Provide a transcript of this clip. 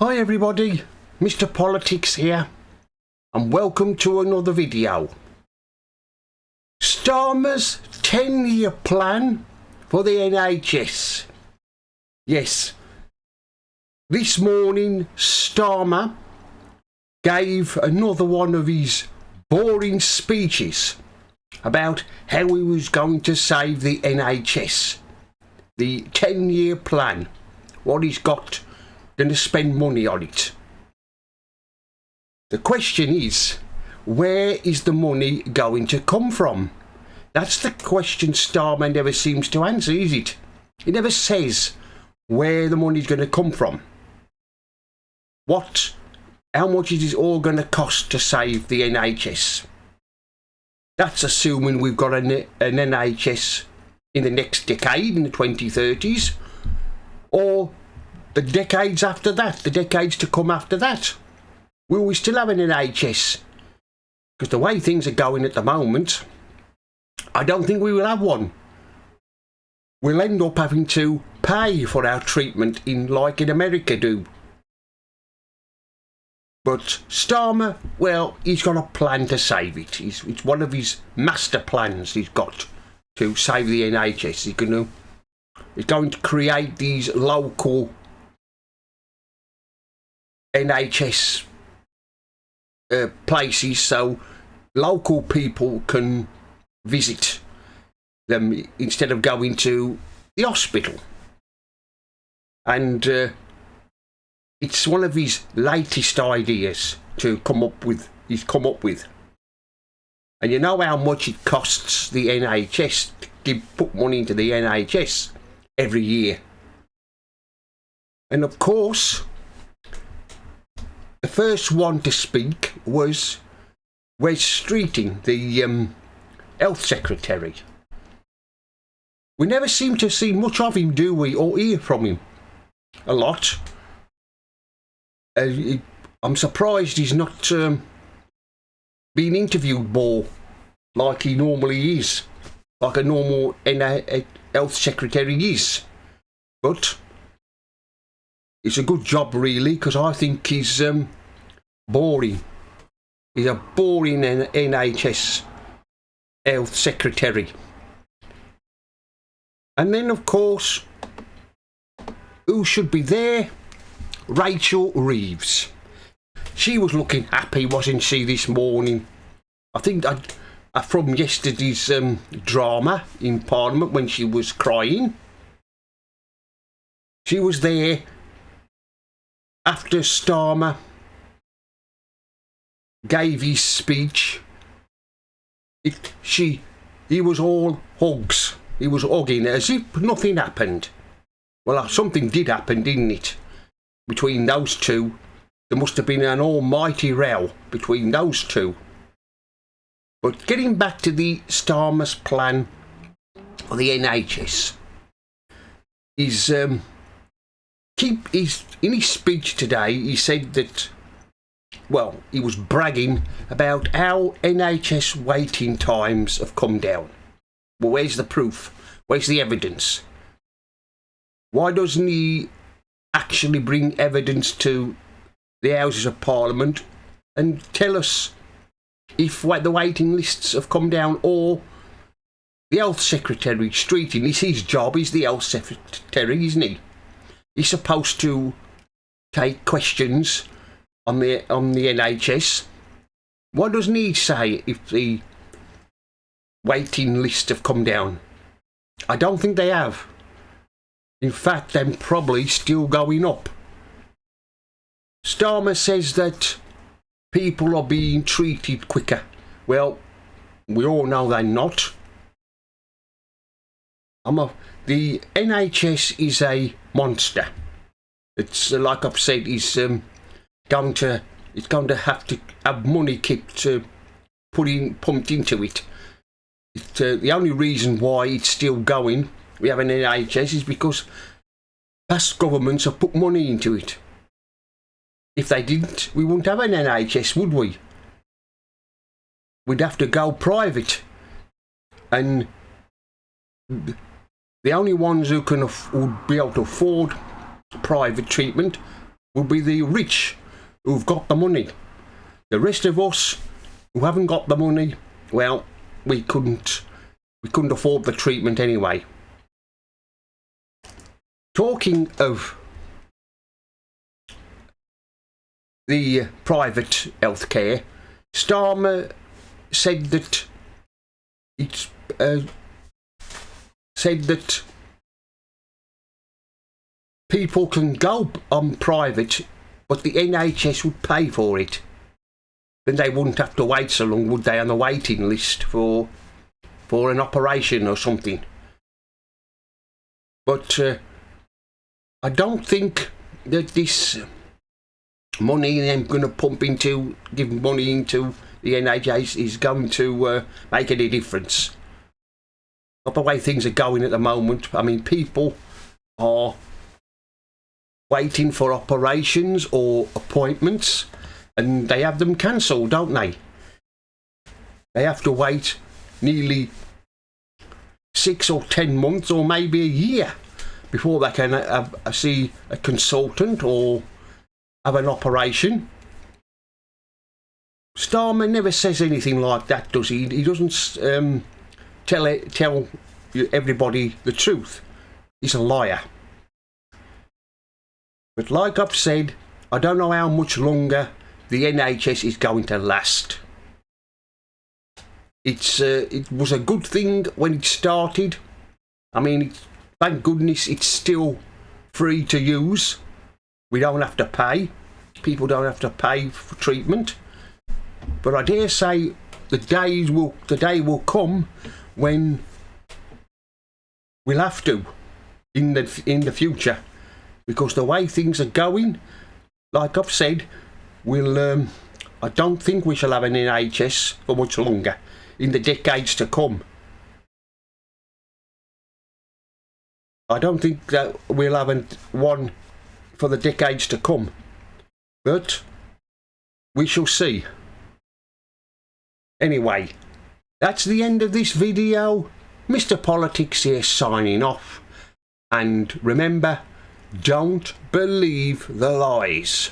Hi everybody, Mr. Politics here, and welcome to another video. Starmer's 10-year plan for the NHS. Yes, this morning Starmer gave another one of his boring speeches about how he was going to save the NHS. The 10-year plan, what he's got, going to spend money on it. The question is, where is the money going to come from? That's the question Starmer never seems to answer, is it? He never says where the money's going to come from. How much is it all going to cost to save the NHS? That's assuming we've got an NHS in the next decade, in the 2030s, or the decades after that, the decades to come after that. Will we still have an NHS? Because the way things are going at the moment, I don't think we will have one. We'll end up having to pay for our treatment in America do. But Starmer, well, he's got a plan to save it. It's one of his master plans he's got to save the NHS. He's going to create these local NHS places so local people can visit them instead of going to the hospital. And it's one of his latest ideas he's come up with. And you know how much it costs the NHS to put money into the NHS every year. And of course, the first one to speak was Wes Streeting, the Health Secretary. We never seem to see much of him, do we, or hear from him a lot. I'm surprised he's not being interviewed more like he normally is, like a normal Health Secretary is. But it's a good job, really, because I think he's boring. He's a boring NHS Health Secretary. And then, of course, who should be there? Rachel Reeves. She was looking happy, wasn't she, this morning? I think from yesterday's drama in Parliament when she was crying. She was there after Starmer gave his speech. He was all hugs. He was hugging as if nothing happened. Well, something did happen, didn't it? Between those two, there must have been an almighty row between those two. But getting back to the Starmer's plan for the NHS, in his speech today, he said that, well, he was bragging about how NHS waiting times have come down. Well, where's the proof? Where's the evidence? Why doesn't he actually bring evidence to the Houses of Parliament and tell us if the waiting lists have come down, or the Health Secretary Streeting? It's his job. He's the Health Secretary, isn't he? He's supposed to take questions on the NHS. Why doesn't he say if the waiting list have come down? I don't think they have. In fact, they're probably still going up. Starmer says that people are being treated quicker. Well, we all know they're not. The NHS is a monster. It's like I've said, it's going to have to have money pumped into it. The only reason why it's still going, we have an NHS, is because past governments have put money into it. If they didn't, we wouldn't have an NHS, would we? We'd have to go private. And the only ones who would be able to afford private treatment will be the rich who've got the money. The rest of us who haven't got the money, well, we couldn't afford the treatment anyway. Talking of the private healthcare, Starmer said that people can go on private, but the NHS would pay for it. Then they wouldn't have to wait so long, would they, on the waiting list for an operation or something. But I don't think that this money they're going to give money into the NHS is going to make any difference. Not the way things are going at the moment. I mean, people are waiting for operations or appointments and they have them cancelled, don't they? They have to wait nearly 6 or 10 months or maybe a year before they can see a consultant or have an operation. Starmer never says anything like that, does he? He doesn't tell everybody the truth. He's a liar. But like I've said, I don't know how much longer the NHS is going to last. It was a good thing when it started. I mean, thank goodness it's still free to use. We don't have to pay. People don't have to pay for treatment. But I dare say the day will come when we'll have to in the future, because the way things are going, like I've said, I don't think we shall have an NHS for much longer in the decades to come. I don't think that we'll have one for the decades to come, but we shall see. Anyway, that's the end of this video. Mr. Politics here signing off. And remember, don't believe the lies.